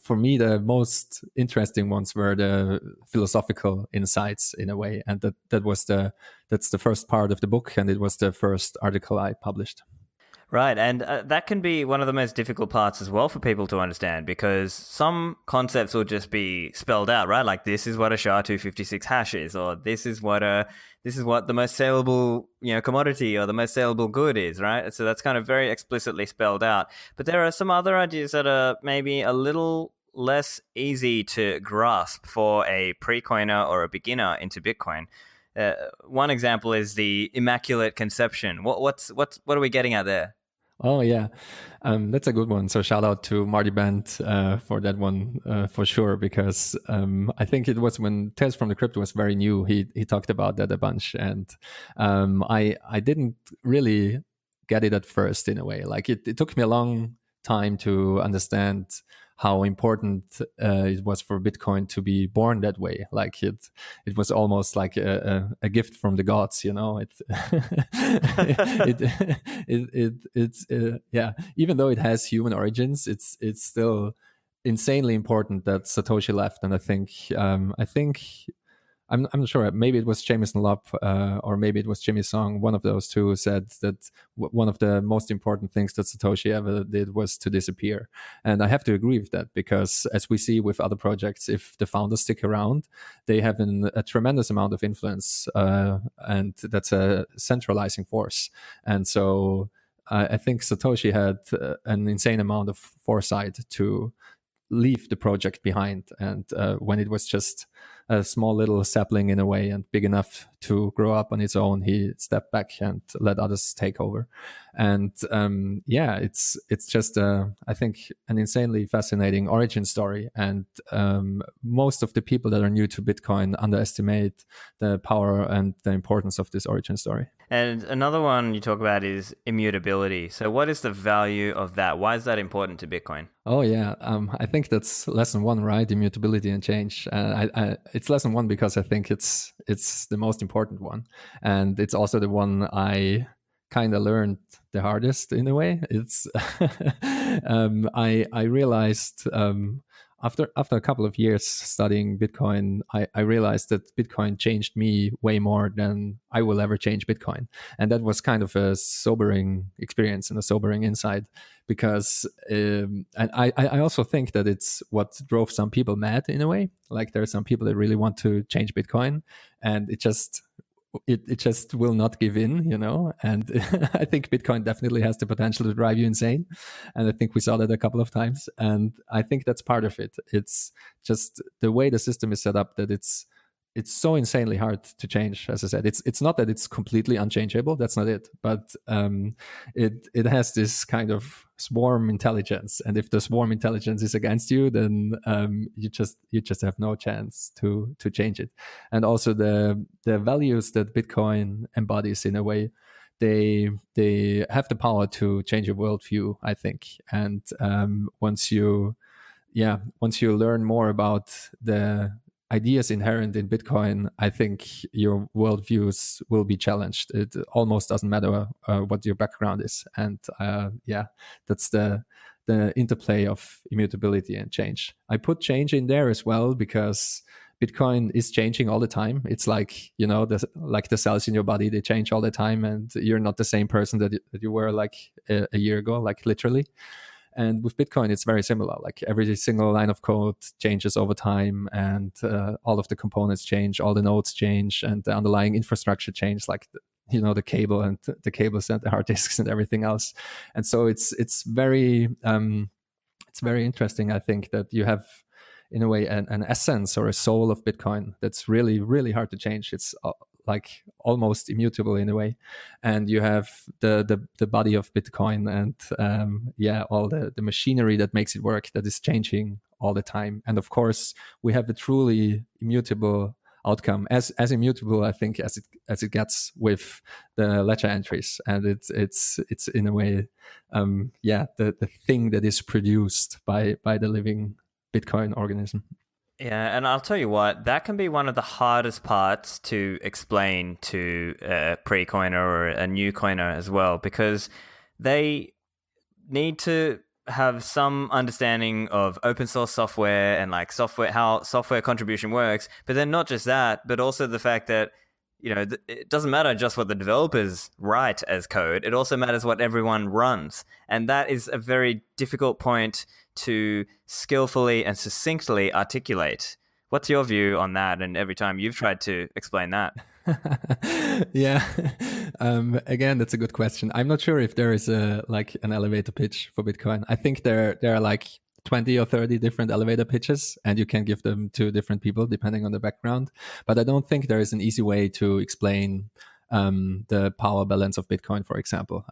for me, the most interesting ones were the philosophical insights in a way. And that's the first part of the book. And it was the first article I published. Right. And that can be one of the most difficult parts as well for people to understand, because some concepts will just be spelled out, right? Like, this is what a SHA-256 hash is, or this is what the most saleable, commodity or the most saleable good is, right? So that's kind of very explicitly spelled out. But there are some other ideas that are maybe a little less easy to grasp for a pre-coiner or a beginner into Bitcoin. One example is the Immaculate Conception. What are we getting at there? Oh, yeah. That's a good one. So shout out to Marty Bent for that one, for sure, because I think it was when Tales from the Crypt was very new. He talked about that a bunch. And I didn't really get it at first, in a way. Like it took me a long time to understand how important it was for Bitcoin to be born that way. Like it was almost like a gift from the gods, It's even though it has human origins, it's still insanely important that Satoshi left. And I think I'm not sure. Maybe it was Jameson Lopp or maybe it was Jimmy Song. One of those two said that one of the most important things that Satoshi ever did was to disappear. And I have to agree with that, because as we see with other projects, if the founders stick around, they have a tremendous amount of influence, and that's a centralizing force. And so I think Satoshi had an insane amount of foresight to leave the project behind. And when it was just a small little sapling in a way and big enough to grow up on its own, he stepped back and let others take over. And it's just I think an insanely fascinating origin story. And most of the people that are new to Bitcoin underestimate the power and the importance of this origin story. And another one you talk about is immutability. So what is the value of that? Why is that important to Bitcoin? Oh, yeah. I think that's lesson one, right? Immutability and change. It's lesson one because I think it's the most important one. And it's also the one I kind of learned the hardest in a way. It's I realized after a couple of years studying Bitcoin, I realized that Bitcoin changed me way more than I will ever change Bitcoin, and that was kind of a sobering experience and a sobering insight, because and I also think that it's what drove some people mad in a way. Like there are some people that really want to change Bitcoin, and it just will not give in, and I think Bitcoin definitely has the potential to drive you insane, and I think we saw that a couple of times, and I think that's part of it. It's just the way the system is set up, that it's so insanely hard to change. As I said, it's not that it's completely unchangeable, that's not it, but it has this kind of swarm intelligence, and if the swarm intelligence is against you, then you just have no chance to change it. And also the values that Bitcoin embodies, in a way, they have the power to change your worldview, I think. And once you learn more about the ideas inherent in Bitcoin, I think your worldviews will be challenged. It almost doesn't matter what your background is, and that's the interplay of immutability and change. I put change in there as well because Bitcoin is changing all the time. It's like, like the cells in your body, they change all the time, and you're not the same person that you were like a year ago, like literally. And with Bitcoin, it's very similar. Like every single line of code changes over time, and all of the components change, all the nodes change, and the underlying infrastructure change, like the cable and the cables and the hard disks and everything else. And so it's very interesting, I think, that you have, in a way, an essence or a soul of Bitcoin that's really, really hard to change. It's like almost immutable in a way, and you have the body of Bitcoin, and all the machinery that makes it work, that is changing all the time. And of course, we have a truly immutable outcome, as immutable, I think, as it gets with the ledger entries. And it's in a way the thing that is produced by the living Bitcoin organism. Yeah, and I'll tell you what, that can be one of the hardest parts to explain to a pre-coiner or a new coiner as well, because they need to have some understanding of open source software and like how software contribution works. But then not just that, but also the fact that, it doesn't matter just what the developers write as code. It also matters what everyone runs. And that is a very difficult point to skillfully and succinctly articulate. What's your view on that? And every time you've tried to explain that? Yeah. Again, that's a good question. I'm not sure if there is an elevator pitch for Bitcoin. I think there are like 20 or 30 different elevator pitches, and you can give them to different people depending on the background. But I don't think there is an easy way to explain the power balance of Bitcoin, for example.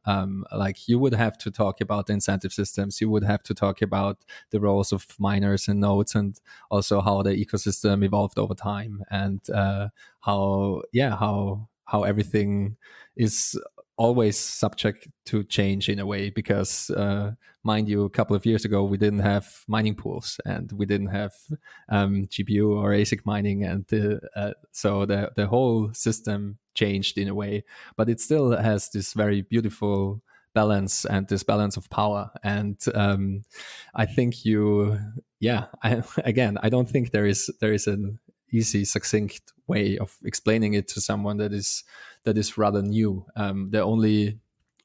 Like you would have to talk about the incentive systems. You would have to talk about the roles of miners and nodes, and also how the ecosystem evolved over time, and how everything is always subject to change in a way, because mind you, a couple of years ago we didn't have mining pools, and we didn't have GPU or ASIC mining, and so the whole system changed in a way, but it still has this very beautiful balance and this balance of power. And I think I don't think there is an easy, succinct way of explaining it to someone that is rather new. The only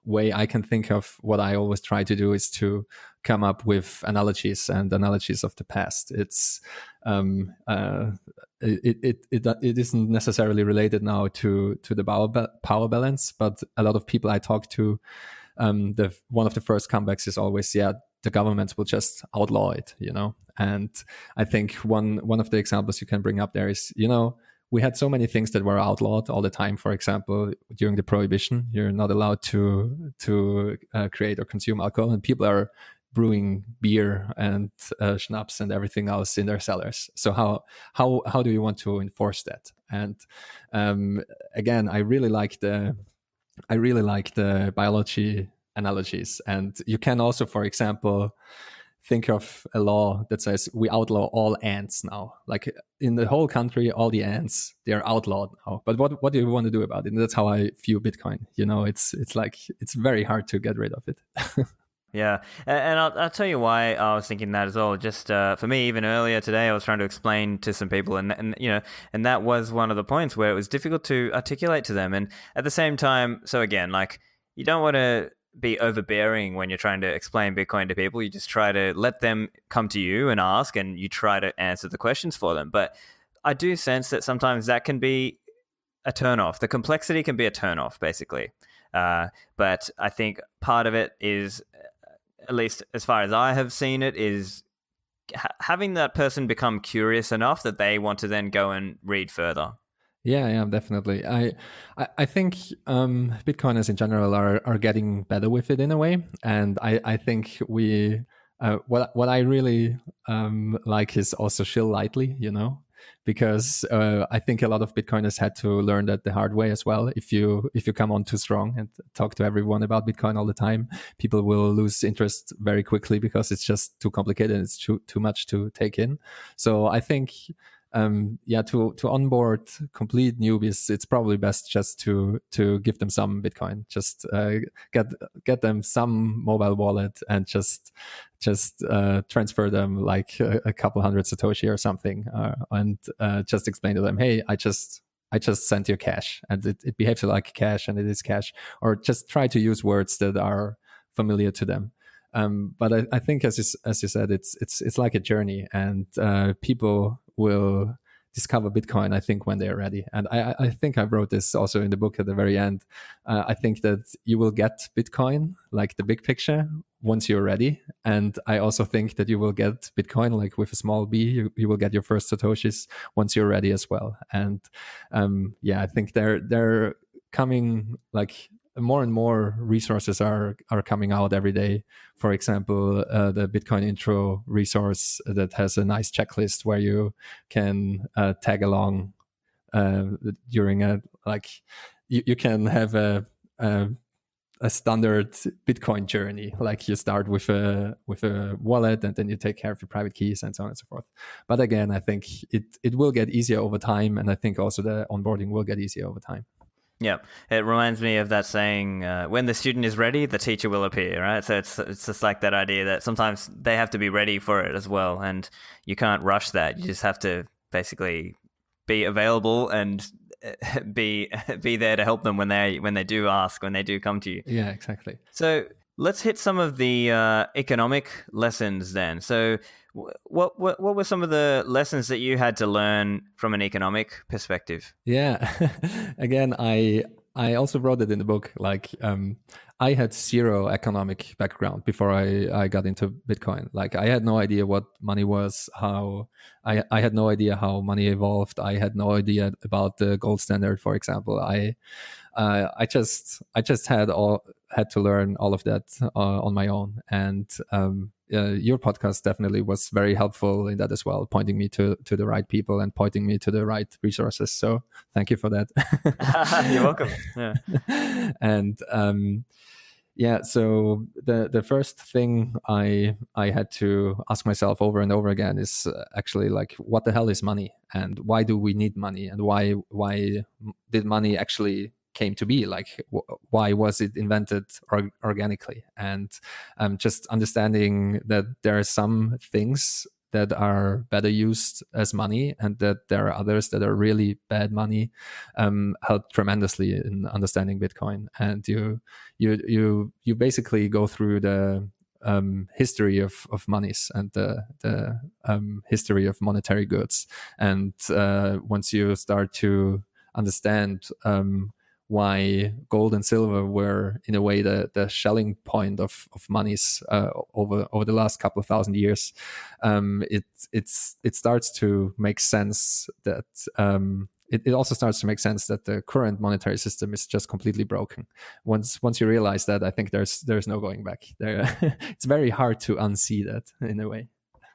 way I can think of, what I always try to do, is to come up with analogies of the past. It's it isn't necessarily related now to the power balance, but a lot of people I talk to, one of the first comebacks is always, the government will just outlaw it, And I think one of the examples you can bring up there is, we had so many things that were outlawed all the time. For example, during the prohibition, you're not allowed to create or consume alcohol, and people are brewing beer and schnapps and everything else in their cellars. So how do you want to enforce that? And again, I really like the biology analogies. And you can also, for example, think of a law that says we outlaw all ants now. Like in the whole country, all the ants, they're outlawed now. But what do you want to do about it? And that's how I view Bitcoin. It's like it's very hard to get rid of it. Yeah, and I'll tell you why I was thinking that as well. Just for me, even earlier today, I was trying to explain to some people, and that was one of the points where it was difficult to articulate to them. And at the same time, so again, like you don't want to be overbearing when you're trying to explain Bitcoin to people. You just try to let them come to you and ask, and you try to answer the questions for them. But I do sense that sometimes that can be a turnoff. The complexity can be a turnoff, basically. But I think part of it is, at least as far as I have seen it, is having that person become curious enough that they want to then go and read further. Yeah, definitely. I think Bitcoiners in general are getting better with it in a way, and I think we what I really like is also chill lightly, because I think a lot of Bitcoiners had to learn that the hard way as well. If you come on too strong and talk to everyone about Bitcoin all the time, people will lose interest very quickly because it's just too complicated and it's too much to take in. So I think to onboard complete newbies, it's probably best just to give them some Bitcoin, just get them some mobile wallet and just transfer them like a couple hundred Satoshi or something, and just explain to them, hey, I just sent you cash, and it behaves like cash, and it is cash. Or just try to use words that are familiar to them. But I think, as you said, it's like a journey, and people will discover Bitcoin, I think, when they're ready. And I think I wrote this also in the book at the very end. I think that you will get Bitcoin, like the big picture, once you're ready. And I also think that you will get Bitcoin, like with a small b, you will get your first Satoshis once you're ready as well. And I think they're coming, like more and more resources are coming out every day. For example, the Bitcoin intro resource that has a nice checklist where you can tag along during you can have a standard Bitcoin journey. Like you start with a wallet, and then you take care of your private keys and so on and so forth. But again, I think it will get easier over time, and I think also the onboarding will get easier over time. Yeah, it reminds me of that saying, when the student is ready, the teacher will appear, right? So it's just like that idea that sometimes they have to be ready for it as well, and you can't rush that. You just have to basically be available and be there to help them when they do ask, when they do come to you. Yeah, exactly. So let's hit some of the economic lessons then. So what were some of the lessons that you had to learn from an economic perspective? Yeah, again, I also wrote it in the book. Like, I had zero economic background before I got into Bitcoin. Like, I had no idea what money was. I had no idea how money evolved. I had no idea about the gold standard, for example. I just had to learn all of that on my own. And your podcast definitely was very helpful in that as well, pointing me to the right people and pointing me to the right resources. So thank you for that. You're welcome. Yeah. And so the first thing I had to ask myself over and over again is actually, like, what the hell is money, and why do we need money, and why did money actually came to be? Like, why was it invented organically? And just understanding that there are some things that are better used as money, and that there are others that are really bad money, helped tremendously in understanding Bitcoin. And you basically go through the history of monies and the history of monetary goods. And once you start to understand why gold and silver were, in a way, the shelling point of monies over the last couple of thousand years, it starts to make sense that it also starts to make sense that the current monetary system is just completely broken. Once you realize that, I think there's no going back. It's very hard to unsee that, in a way.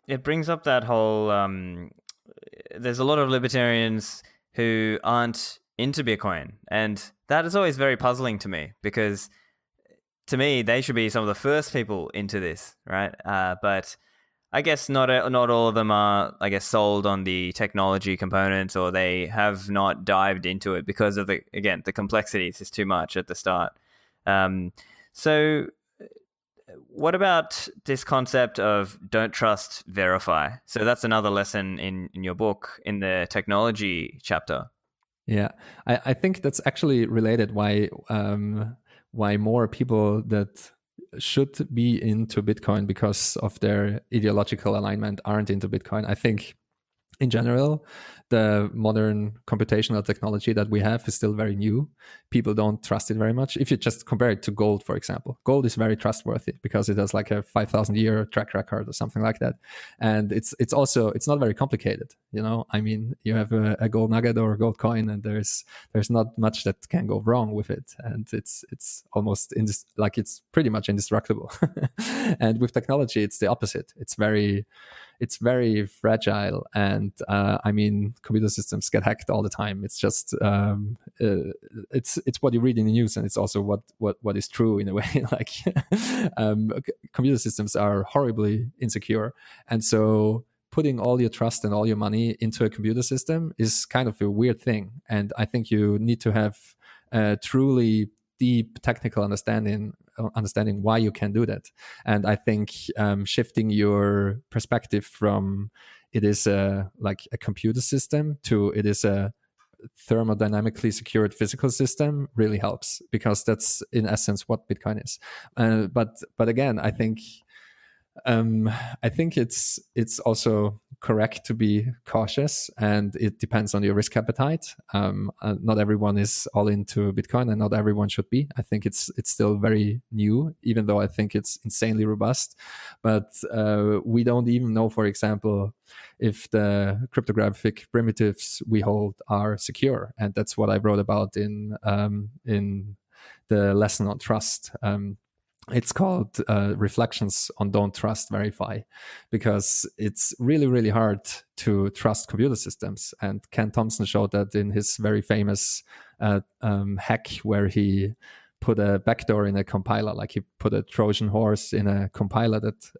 It brings up that whole there's a lot of libertarians who aren't into Bitcoin, and that is always very puzzling to me, because to me they should be some of the first people into this, right? But I guess not all of them are, I guess, sold on the technology components, or they have not dived into it because of the complexity is just too much at the start. So what about this concept of don't trust, verify? So that's another lesson in your book in the technology chapter. Yeah, I think that's actually related why more people that should be into Bitcoin because of their ideological alignment aren't into Bitcoin. I think in general, the modern computational technology that we have is still very new. People don't trust it very much. If you just compare it to gold, for example, gold is very trustworthy because it has like a 5,000 year track record or something like that. And it's not very complicated. I mean, you have a gold nugget or a gold coin, and there's not much that can go wrong with it. And it's almost it's pretty much indestructible. And with technology, it's the opposite. It's very fragile, and I mean, computer systems get hacked all the time. It's just it's what you read in the news, and it's also what is true in a way. Like computer systems are horribly insecure, and so putting all your trust and all your money into a computer system is kind of a weird thing. And I think you need to have truly deep technical understanding why you can do that. And I think shifting your perspective from it is like a computer system to it is a thermodynamically secured physical system really helps, because that's in essence what Bitcoin is. But again, I think it's also correct to be cautious, and it depends on your risk appetite. Not everyone is all into Bitcoin, and not everyone should be. I think it's still very new, even though I think it's insanely robust. But we don't even know, for example, if the cryptographic primitives we hold are secure, and that's what I wrote about in the lesson on trust. It's called Reflections on Don't Trust, Verify, because it's really, really hard to trust computer systems. And Ken Thompson showed that in his very famous hack where he put a backdoor in a compiler, like he put a Trojan horse in a compiler that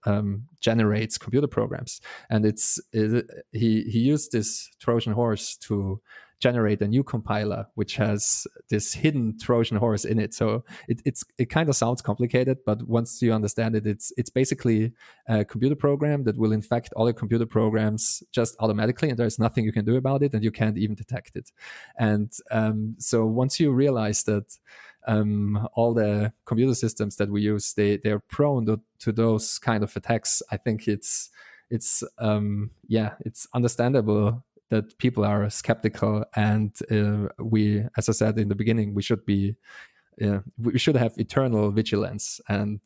generates computer programs. And he used this Trojan horse to generate a new compiler which has this hidden Trojan horse in it. So it kind of sounds complicated, but once you understand it, it's basically a computer program that will infect all the computer programs just automatically, and there's nothing you can do about it, and you can't even detect it. And so once you realize that all the computer systems that we use, they're prone to those kind of attacks, I think it's understandable that people are skeptical, and we, as I said in the beginning, we should have eternal vigilance and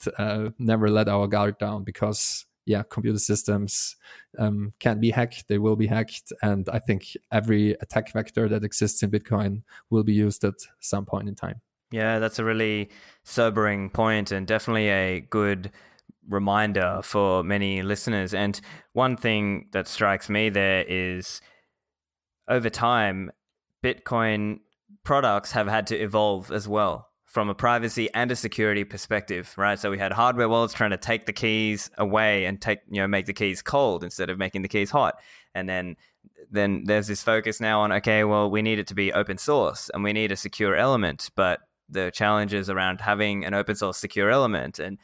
never let our guard down, because computer systems can be hacked, they will be hacked, and I think every attack vector that exists in Bitcoin will be used at some point in time. Yeah, that's a really sobering point, and definitely a good reminder for many listeners. And one thing that strikes me there is, over time, Bitcoin products have had to evolve as well from a privacy and a security perspective, right? So we had hardware wallets trying to take the keys away and make the keys cold instead of making the keys hot. And then there's this focus now on, okay, well, we need it to be open source and we need a secure element, but the challenges around having an open source secure element, and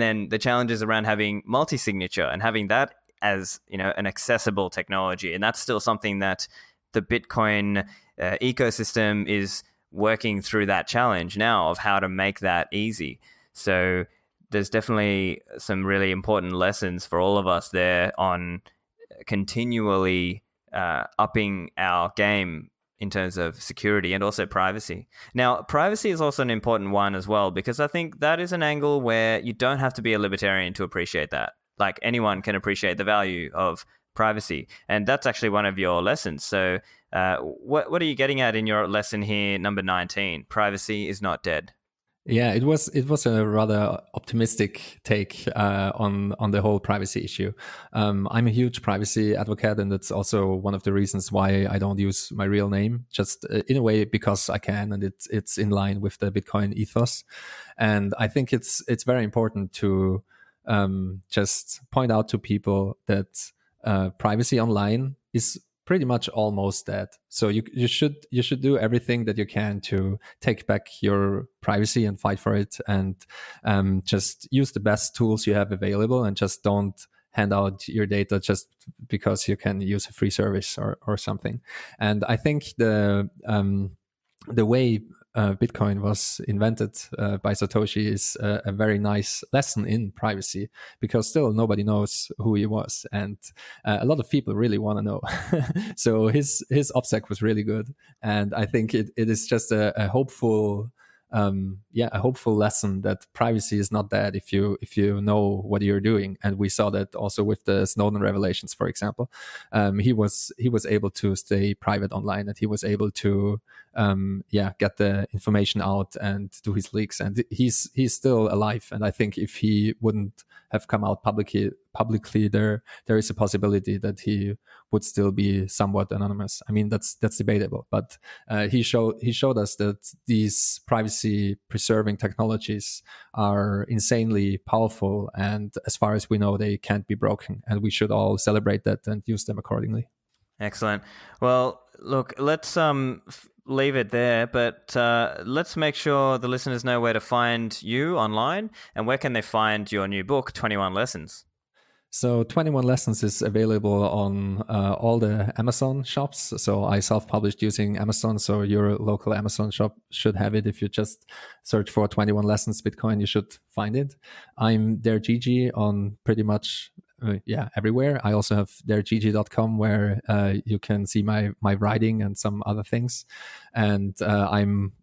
then the challenges around having multi-signature and having that as, an accessible technology. And that's still something that the Bitcoin ecosystem is working through, that challenge now of how to make that easy. So there's definitely some really important lessons for all of us there on continually upping our game in terms of security and also privacy. Now, privacy is also an important one as well, because I think that is an angle where you don't have to be a libertarian to appreciate that. Like, anyone can appreciate the value of privacy, and that's actually one of your lessons. So what are you getting at in your lesson here, number 19? Privacy is not dead. Yeah, it was a rather optimistic take on the whole privacy issue. I'm a huge privacy advocate, and that's also one of the reasons why I don't use my real name, just in a way because I can, and it's in line with the Bitcoin ethos. And I think it's very important to just point out to people that privacy online is pretty much almost dead. So you should do everything that you can to take back your privacy and fight for it, and just use the best tools you have available, and just don't hand out your data just because you can use a free service or something. And I think the way Bitcoin was invented by Satoshi is a very nice lesson in privacy, because still nobody knows who he was, and a lot of people really want to know. So his OPSEC was really good, and I think it is just a hopeful a hopeful lesson that privacy is not dead if you know what you're doing. And we saw that also with the Snowden revelations, for example. He was able to stay private online, and he was able to get the information out and do his leaks, and he's still alive. And I think if he wouldn't have come out publicly, there is a possibility that he would still be somewhat anonymous. I mean, that's debatable, but he showed us that these privacy preserving technologies are insanely powerful, and as far as we know, they can't be broken, and we should all celebrate that and use them accordingly. Excellent. Well, look, let's leave it there, but let's make sure the listeners know where to find you online, and where can they find your new book, 21 Lessons? So 21 Lessons is available on all the Amazon shops. So I self-published using Amazon. So your local Amazon shop should have it. If you just search for 21 Lessons Bitcoin, you should find it. I'm there Gigi on pretty much everywhere. I also have theregigi.com where you can see my writing and some other things. And I'm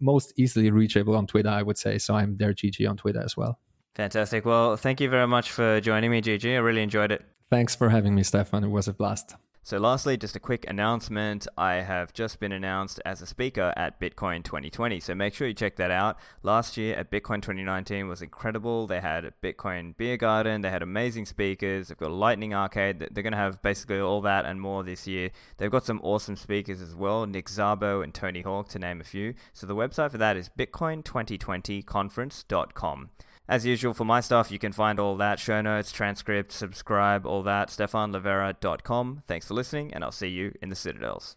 most easily reachable on Twitter, I would say. So I'm there Gigi on Twitter as well. Fantastic. Well, thank you very much for joining me, Gigi. I really enjoyed it. Thanks for having me, Stefan. It was a blast. So lastly, just a quick announcement. I have just been announced as a speaker at Bitcoin 2020, so make sure you check that out. Last year at Bitcoin 2019 was incredible. They had a Bitcoin beer garden. They had amazing speakers. They've got a Lightning Arcade. They're going to have basically all that and more this year. They've got some awesome speakers as well, Nick Szabo and Tony Hawk, to name a few. So the website for that is bitcoin2020conference.com. As usual, for my stuff, you can find all that, show notes, transcript, subscribe, all that, stefanlivera.com. Thanks for listening, and I'll see you in the Citadels.